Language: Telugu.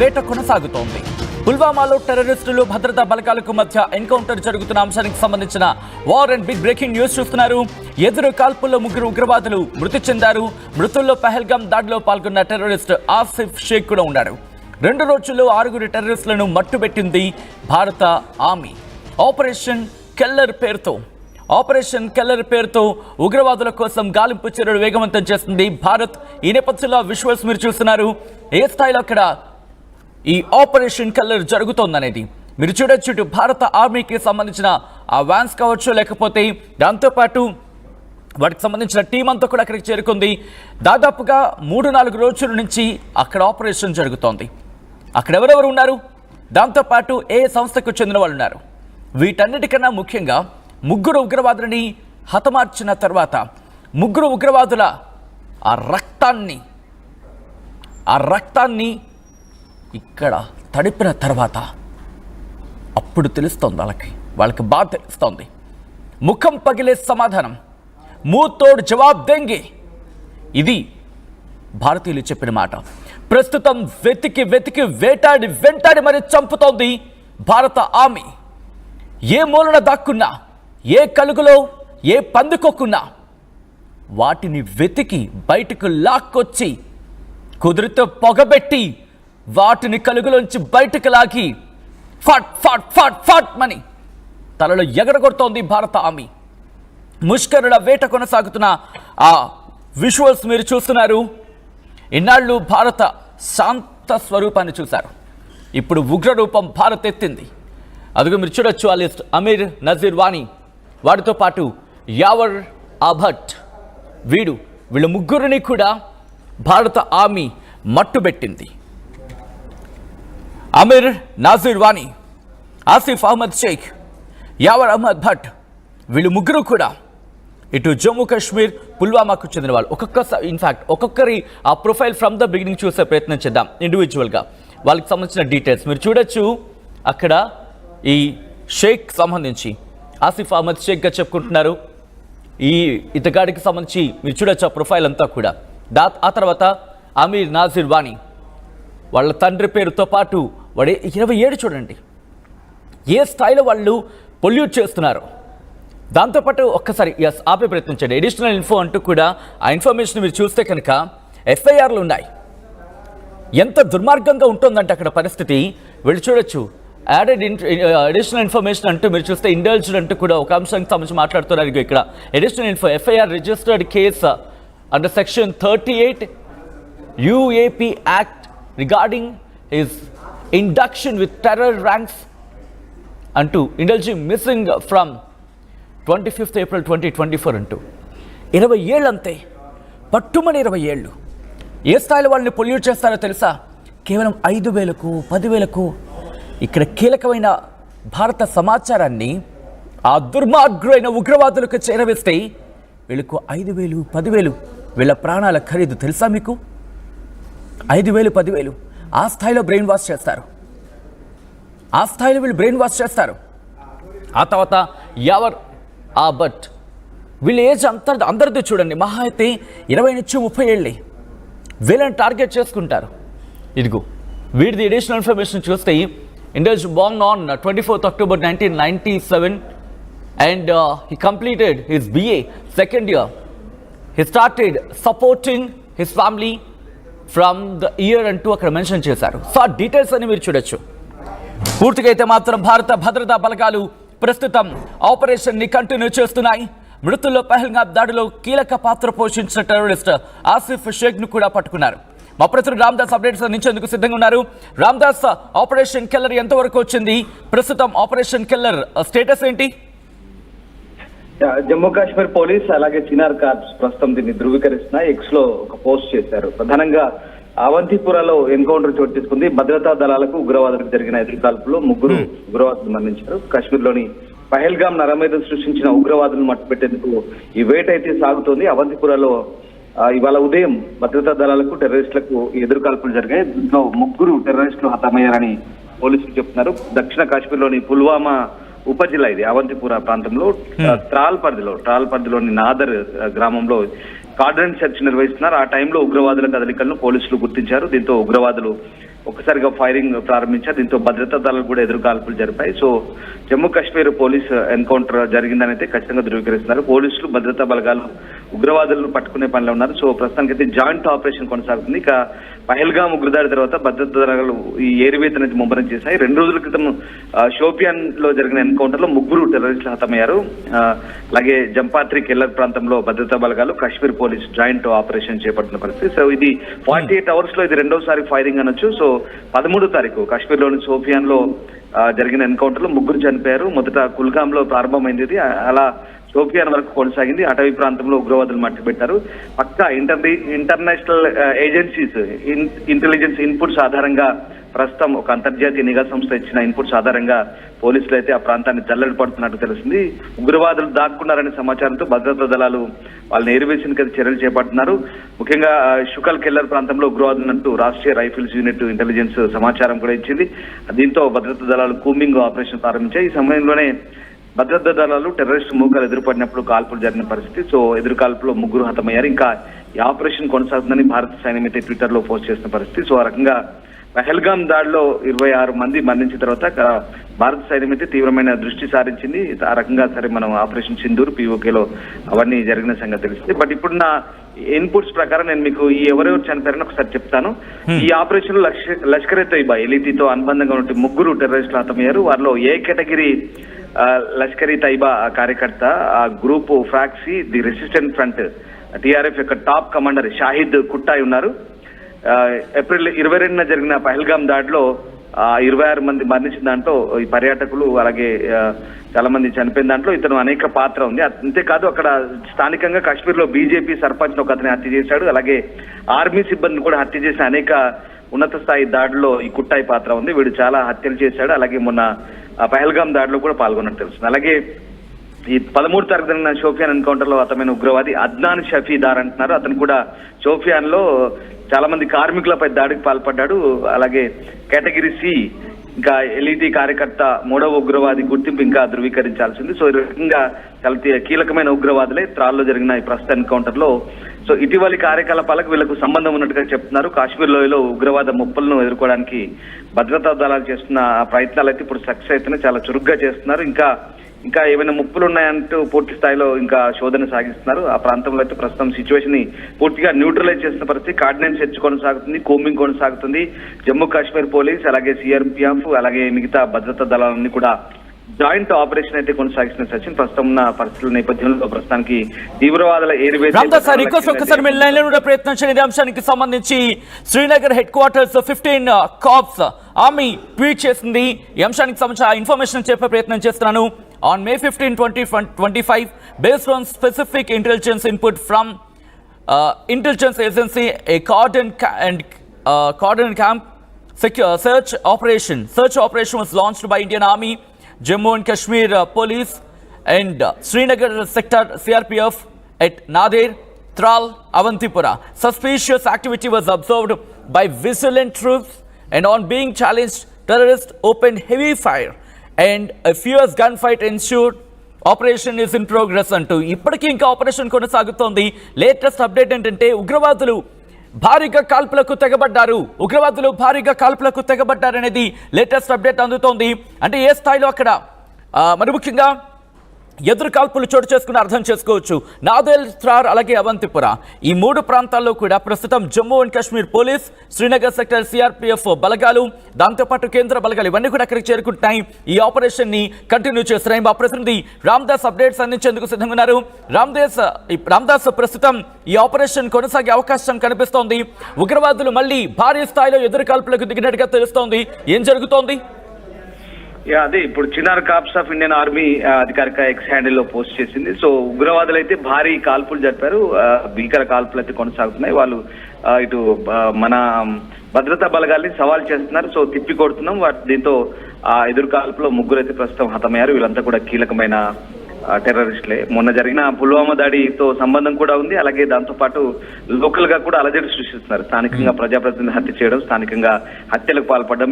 వేట కొనసాగుతోంది. పుల్వామాలో టెర్రరిస్టులు భద్రతా బలగాలకు మధ్య ఎన్కౌంటర్ జరుగుతున్న అంశానికి సంబంధించిన war and big breaking news చూస్తున్నారు. ఎదురు కాల్పుల్లో 3 ఉగ్రవాదులు మృతి చెందారు. మృతుల్లో పహల్గామ్ దాడిలో పాల్గొన్న టెర్రరిస్ట్ ఆసిఫ్ షేక్ కూడా ఉన్నాడు. 2 రోజుల్లో 6 టెర్రరిస్టులను మట్టుబెట్టింది భారత ఆర్మీ. ఆపరేషన్ కెల్లర్ పేరుతో ఉగ్రవాదుల కోసం గాలింపు చర్యలు వేగవంతం చేస్తుంది భారత్. ఈ నేపథ్యంలో విజువల్స్ మీరు చూస్తున్నారు. ఏ స్థాయిలో అక్కడ ఈ ఆపరేషన్ కెల్లర్ జరుగుతోందనేది మీరు చూడొచ్చు. ఇటు భారత ఆర్మీకి సంబంధించిన ఆ వ్యాన్స్ కావచ్చు, లేకపోతే దాంతోపాటు వాటికి సంబంధించిన టీం అంతా కూడా అక్కడికి చేరుకుంది. దాదాపుగా 3-4 రోజుల నుంచి అక్కడ ఆపరేషన్ జరుగుతోంది. అక్కడ ఎవరెవరు ఉన్నారు, దాంతోపాటు ఏ సంస్థకు చెందిన వాళ్ళు ఉన్నారు, వీటన్నిటికన్నా ముఖ్యంగా 3 ఉగ్రవాదులని హతమార్చిన తర్వాత 3 ఉగ్రవాదుల ఆ రక్తాన్ని ఇక్కడ తడిపిన తర్వాత అప్పుడు తెలుస్తోంది వాళ్ళకి బాగా తెలుస్తోంది. ముఖం పగిలే సమాధానం, మూతోడు జవాబ్ దెంగే, ఇది భారతీయులు చెప్పిన మాట. ప్రస్తుతం వెతికి వెంటాడి మరి చంపుతోంది భారత ఆర్మీ. ఏ మూలన దాక్కున్నా, ఏ కలుగులో ఏ పందుకొక్కున్నా వాటిని వెతికి బయటకు లాక్కొచ్చి కుదిరితో పొగబెట్టి వాటిని కలుగులోంచి బయటకు లాగి ఫాట్ మని తలలో ఎగరగొడుతోంది భారత ఆర్మీ. ముష్కరుల వేట కొనసాగుతున్న ఆ విజువల్స్ మీరు చూస్తున్నారు. ఇన్నాళ్ళు భారత శాంత స్వరూపాన్ని చూశారు. ఇప్పుడు ఉగ్ర రూపం భారత్ ఎత్తింది. అదిగో మీరు చూడొచ్చు ఆ లిస్ట్. అమీర్ నజీర్ వానీ, వాటితో పాటు యావర్ అభట్, వీళ్ళు 3 కూడా భారత ఆర్మీ మట్టుబెట్టింది. అమీర్ నజీర్ వానీ, ఆసిఫ్ అహ్మద్ షేక్, యావర్ అహ్మద్ భట్, వీళ్ళు 3 కూడా ఇటు జమ్మూ కాశ్మీర్ పుల్వామాకు చెందిన వాళ్ళు. ఒక్కొక్కరి ఆ ప్రొఫైల్ ఫ్రమ్ ద బిగినింగ్ చూసే ప్రయత్నం చేద్దాం ఇండివిజువల్గా. వాళ్ళకి సంబంధించిన డీటెయిల్స్ మీరు చూడొచ్చు. అక్కడ ఈ షేక్ సంబంధించి ఆసిఫ్ అహ్మద్ షేక్గా చెప్పుకుంటున్నారు. ఈ ఇతగాడికి సంబంధించి మీరు చూడొచ్చు ఆ ప్రొఫైల్ అంతా కూడా. ఆ తర్వాత అమీర్ నజీర్ వానీ, వాళ్ళ తండ్రి పేరుతో పాటు వాడు 27 చూడండి ఏ స్థాయిలో వాళ్ళు పొల్యూట్ చేస్తున్నారు. దాంతోపాటు ఒక్కసారి ఆపే ప్రయత్నించండి. అడిషనల్ ఇన్ఫో అంటూ కూడా ఆ ఇన్ఫర్మేషన్ మీరు చూస్తే కనుక ఎఫ్ఐఆర్లు ఉన్నాయి. ఎంత దుర్మార్గంగా ఉంటుందంటే అక్కడ పరిస్థితి వీళ్ళు చూడొచ్చు. అడిషనల్ ఇన్ఫర్మేషన్ అంటూ మీరు చూస్తే ఇండల్జ్డ్ అంటూ కూడా ఒక అంశానికి సంబంధించి మాట్లాడుతున్నారు. ఇక్కడ additional info, FIR registered case under section 38 UAP Act regarding his induction with terror ranks అంటూ indulging missing from 25th April 2024 అంటూ 20 ఏళ్ళు అంతే, పట్టుమని 20 ఏళ్ళు. ఏ స్థాయిలో వాళ్ళని పొల్యూట్ చేస్తారో తెలుసా? కేవలం 5,000కు 10,000కు. ఇక్కడ కీలకమైన భారత సమాచారాన్ని ఆ దుర్మార్గులైన ఉగ్రవాదులకు చేరవేస్తే వీళ్ళకు 5,000 10,000 వీళ్ళ ప్రాణాల ఖరీదు తెలుసా మీకు? 5,000 10,000 ఆ స్థాయిలో బ్రెయిన్ వాష్ చేస్తారు. వీళ్ళు బ్రెయిన్ వాష్ చేస్తారు. ఆ తర్వాత యావర్ అభట్, వీళ్ళ ఏజ్ అందరిది చూడండి మహా అయితే 20 నుంచి 30 ఏళ్ళే. వీళ్ళని టార్గెట్ చేసుకుంటారు. ఇదిగో వీడిది అడిషనల్ ఇన్ఫర్మేషన్ చూస్తే indulge Born on 24th October 1997 and he completed his BA second year. He started supporting his family from the year అంటూ అక్కడ మెన్షన్ చేశారు. సో ఆ డీటెయిల్స్ అని మీరు చూడొచ్చు. పూర్తిగా అయితే మాత్రం భారత భద్రతా బలగాలు ప్రస్తుతం ఆపరేషన్ని కంటిన్యూ చేస్తున్నాయి. మృతుల్లో పహల్గామ్ దాడిలో కీలక పాత్ర పోషించిన టెర్రరిస్ట్ ఆసిఫ్ షేక్ను కూడా పట్టుకున్నారు. మా ప్రతినిధి రామ్దాస్ అప్డేట్స్ అందించేందుకు సిద్ధంగా ఉన్నారు. రామ్దాస్, ఆపరేషన్ కెల్లర్ ఎంతవరకు వచ్చింది? ప్రస్తుతం ఆపరేషన్ కెల్లర్ స్టేటస్ ఏంటి? జమ్మూ కాశ్మీర్ పోలీస్ అలాగే చినార్ కార్ప్స్ ప్రస్తుతం దీన్ని ధృవీకరిస్తున్న ఎక్స్ లో ఒక పోస్ట్ చేశారు. ప్రధానంగా అవంతిపురాలో ఎన్కౌంటర్ చోటు తీసుకుంది. భద్రతా దళాలకు ఉగ్రవాదులకు జరిగిన ఎదురు కాల్పులో 3 ఉగ్రవాదులు మరణించారు. కాశ్మీర్లోని పహల్గామ్ నరమేధం సృష్టించిన ఉగ్రవాదులను మట్టుపెట్టేందుకు ఈ వేట అయితే సాగుతోంది. అవంతిపురాలో ఇవాళ ఉదయం భద్రతా దళాలకు టెర్రరిస్టులకు ఎదురు కాల్పులు జరిగాయి. దీంట్లో 3 టెర్రరిస్టులు హతమయ్యారని పోలీసులు చెప్తున్నారు. దక్షిణ కాశ్మీర్లోని పుల్వామా ఉపజిల్లా ఇది అవంతిపుర ప్రాంతంలో త్రాల్ పరిధిలోని నాదర్ గ్రామంలో కార్డన్ సెర్చ్ నిర్వహిస్తున్నారు. ఆ టైంలో ఉగ్రవాదుల కదలికలను పోలీసులు గుర్తించారు. దీంతో ఉగ్రవాదులు ఒక్కసారిగా ఫైరింగ్ ప్రారంభించారు. దీంతో భద్రతా దళాలు కూడా ఎదురు కాల్పులు జరిపాయి. So Jammu Kashmir police encounter జరిగిందని అయితే ఖచ్చితంగా ధృవీకరిస్తున్నారు. పోలీసులు భద్రతా బలగాలు ఉగ్రవాదులను పట్టుకునే పనిలో ఉన్నారు. సో ప్రస్తుతానికైతే జాయింట్ ఆపరేషన్ కొనసాగుతుంది. ఇక పహల్గామ్ ఉగ్రదాడి తర్వాత భద్రతా దళాలు ఈ ఏరివేత అనేది ముమ్మరం చేశాయి. 2 రోజుల క్రితం షోపియాన్ లో జరిగిన ఎన్కౌంటర్ లో 3 టెర్రరిస్టులు హతమయ్యారు. అలాగే జంపాత్రి కెల్లర్ ప్రాంతంలో భద్రతా బలగాలు కశ్మీర్ పోలీస్ జాయింట్ ఆపరేషన్ చేపడుతున్న పరిస్థితి. సో ఇది 48 అవర్స్ లో ఇది 2వసారి ఫైరింగ్ అనొచ్చు. సో 13వ తారీఖు కాశ్మీర్ లోని షోపియాన్ లో జరిగిన ఎన్కౌంటర్ లో 3 చనిపోయారు. మొదట కుల్గామ్ లో ప్రారంభమైంది ఇది. అలా షోపియాన్ వరకు కొనసాగింది. అటవీ ప్రాంతంలో ఉగ్రవాదులు మట్టిపెట్టారు. పక్కా ఇంటర్నేషనల్ ఏజెన్సీస్ ఇంటెలిజెన్స్ ఇన్పుట్స్ ఆధారంగా ప్రస్తుతం ఒక అంతర్జాతీయ నిఘా సంస్థ ఇచ్చిన ఇన్పుట్స్ ఆధారంగా పోలీసులు అయితే ఆ ప్రాంతాన్ని జల్లెడ పడుతున్నట్టు తెలిసింది. ఉగ్రవాదులు దాక్కున్నారనే సమాచారంతో భద్రతా దళాలు వాళ్ళని ఏరివేసేందుకు చర్యలు చేపడుతున్నారు. ముఖ్యంగా షుకల్ కెల్లర్ ప్రాంతంలో ఉగ్రవాదులంటూ రాష్ట్రీయ రైఫిల్స్ యూనిట్ ఇంటెలిజెన్స్ సమాచారం కూడా ఇచ్చింది. దీంతో భద్రతా దళాలు కూంబింగ్ ఆపరేషన్ ప్రారంభించాయి. ఈ సమయంలోనే భద్రతా దళాలు టెర్రరిస్ట్ మూకలు ఎదురుపడినప్పుడు కాల్పులు జరిగిన పరిస్థితి. సో ఎదురు కాల్పులో 3 హతమయ్యారు. ఇంకా ఈ ఆపరేషన్ కొనసాగుతుందని భారత సైన్యం అయితే ట్విట్టర్ లో పోస్ట్ చేసిన పరిస్థితి. సో ఆ రకంగా పహల్గామ్ దాడిలో 26 మంది మరణించిన తర్వాత భారత సైన్యం అయితే తీవ్రమైన దృష్టి సారించింది. ఆ రకంగా సరే మనం ఆపరేషన్ సింధూర్ పిఓకేలో అవన్నీ జరిగిన సంగతి తెలిసింది. బట్ ఇప్పుడున్న ఇన్పుట్స్ ప్రకారం నేను మీకు ఈ ఎవరెవరు చనిపోయారని ఒకసారి చెప్తాను. ఈ ఆపరేషన్ లో లష్కర్ ఎ తోయిబా ఎలిటీతో అనుబంధంగా ఉంటే 3 టెర్రరిస్టులు హతమయ్యారు. వారిలో ఏ కేటగిరీ లష్కర్ ఇ తైబా కార్యకర్త, ఆ group proxy the resistant front TRF యొక్క టాప్ కమాండర్ షాహిద్ కుట్టాయ్ ఉన్నారు. ఏప్రిల్ 22న జరిగిన పహల్గామ్ దాడిలో 26 మంది మరణించిన దాంట్లో ఈ పర్యాటకులు అలాగే చాలా మంది చనిపోయిన దాంట్లో ఇతను అనేక పాత్ర ఉంది. అంతేకాదు అక్కడ స్థానికంగా కాశ్మీర్ లో బీజేపీ సర్పంచ్ ఒక అతని హత్య చేశాడు. అలాగే ఆర్మీ సిబ్బందిని కూడా హత్య చేసిన అనేక ఉన్నత స్థాయి దాడిలో ఈ కుట్టాయి పాత్ర ఉంది. వీడు చాలా హత్యలు చేశాడు. అలాగే మొన్న పహల్గామ్ దాడిలో కూడా పాల్గొన్నట్టు తెలుస్తుంది. అలాగే ఈ 13వ తారీఖు జరిగిన షోపియాన్ ఎన్కౌంటర్ లో అతమైన ఉగ్రవాది అద్నాన్ షఫీదార్ అంటున్నారు. అతను కూడా షోపియాన్ లో చాలా మంది కార్మికులపై దాడికి పాల్పడ్డాడు. అలాగే కేటగిరీ సి ఇంకా ఎల్ఈటీ కార్యకర్త 3వ ఉగ్రవాది గుర్తింపు ఇంకా ధృవీకరించాల్సింది. సో ఈ రకంగా చాలా కీలకమైన ఉగ్రవాదులే త్రాల్లో జరిగిన ఈ ప్రస్తుత ఎన్కౌంటర్ లో. సో ఇటీవలి కార్యకలాపాలకు వీళ్ళకు సంబంధం ఉన్నట్టుగా చెప్తున్నారు. కాశ్మీర్ లోయలో ఉగ్రవాద ముప్పులను ఎదుర్కోవడానికి భద్రతా దళాలు చేస్తున్న ప్రయత్నాలు అయితే ఇప్పుడు సక్సెస్ అయితేనే చాలా చురుగ్గా చేస్తున్నారు. ఇంకా ఏమైనా ముప్పులు ఉన్నాయంటూ పూర్తి స్థాయిలో ఇంకా శోధన సాగిస్తున్నారు. ఆ ప్రాంతంలో అయితే ప్రస్తుతం సిచ్యువేషన్ ని పూర్తిగా న్యూట్రలైజ్ చేసిన పరిస్థితి. కార్డినెన్స్ సెర్చ్ కొనసాగుతుంది, కోంబింగ్ కొనసాగుతుంది. జమ్మూ కాశ్మీర్ పోలీస్ అలాగే సిఆర్పిఎఫ్ అలాగే మిగతా భద్రతా దళాలన్నీ కూడా జాయింట్ ఆపరేషన్ అయితే కొనసాగిస్తున్న సచిన్. ప్రస్తుతం ఉన్న పరిస్థితుల నేపథ్యంలో ప్రస్తుతానికి తీవ్రవాదుల ప్రయత్నం చేయని అంశానికి సంబంధించి Srinagar head quarters 15 corps army tweet చేసింది. ఈ అంశానికి సంబంధించిన ఇన్ఫర్మేషన్ చెప్పే ప్రయత్నం చేస్తున్నాను. On May 15, 2025, based on specific intelligence input from intelligence agency, a cordon camp search operation was launched by Indian Army, Jammu and Kashmir Police and Srinagar sector CRPF at Nadir, Tral, Avantipura. Suspicious activity was observed by vigilant troops, and on being challenged, terrorists opened heavy fire and a fierce gunfight ensued. Operation is in progress అంటూ ఇప్పటికీ ఇంకా ఆపరేషన్ కొనసాగుతోంది. లేటెస్ట్ అప్డేట్ ఏంటంటే ఉగ్రవాదులు భారీగా కాల్పులకు తెగబడ్డారనేది లేటెస్ట్ అప్డేట్ అందుతోంది. అంటే ఏ స్థాయిలో అక్కడ మరి ముఖ్యంగా ఎదురు కాల్పులు చోటు చేసుకుని అర్థం చేసుకోవచ్చు. నాదేల్, త్రార్ అలాగే అవంతిపుర ఈ 3 ప్రాంతాల్లో కూడా ప్రస్తుతం Jammu and Kashmir police, Srinagar sector CRPF బలగాలు, దాంతోపాటు కేంద్ర బలగాలు ఇవన్నీ కూడా అక్కడికి చేరుకుంటున్నాయి. ఈ ఆపరేషన్ ని కంటిన్యూ చేస్తున్నాయి. మా ప్రతినిధి రామ్దాస్ అప్డేట్స్ అందించేందుకు సిద్ధంగా ఉన్నారు. రామ్దాస్ ప్రస్తుతం ఈ ఆపరేషన్ కొనసాగే అవకాశం కనిపిస్తోంది. ఉగ్రవాదులు మళ్ళీ భారీ స్థాయిలో ఎదురు కాల్పులకు దిగినట్టుగా తెలుస్తోంది. ఏం జరుగుతోంది? అదే ఇప్పుడు Chinar corps of Indian army అధికారిక ఎక్స్ హ్యాండిల్ లో పోస్ట్ చేసింది. సో ఉగ్రవాదులు అయితే భారీ కాల్పులు జరిపారు. భీకర కాల్పులు అయితే కొనసాగుతున్నాయి. వాళ్ళు ఇటు మన భద్రతా బలగాల్ని సవాల్ చేస్తున్నారు. సో తిప్పి కొడుతున్నాం. దీంతో ఆ ఎదురు కాల్పులో 3 అయితే ప్రస్తుతం హతమయ్యారు. వీళ్ళంతా కూడా కీలకమైన టెర్రరిస్టులే. మొన్న జరిగిన పుల్వామా దాడితో సంబంధం కూడా ఉంది. అలాగే దాంతో పాటు లోకల్ గా కూడా అలజడి సృష్టిస్తున్నారు. స్థానికంగా ప్రజాప్రతినిధులను హత్య చేయడం, స్థానికంగా హత్యలకు పాల్పడడం,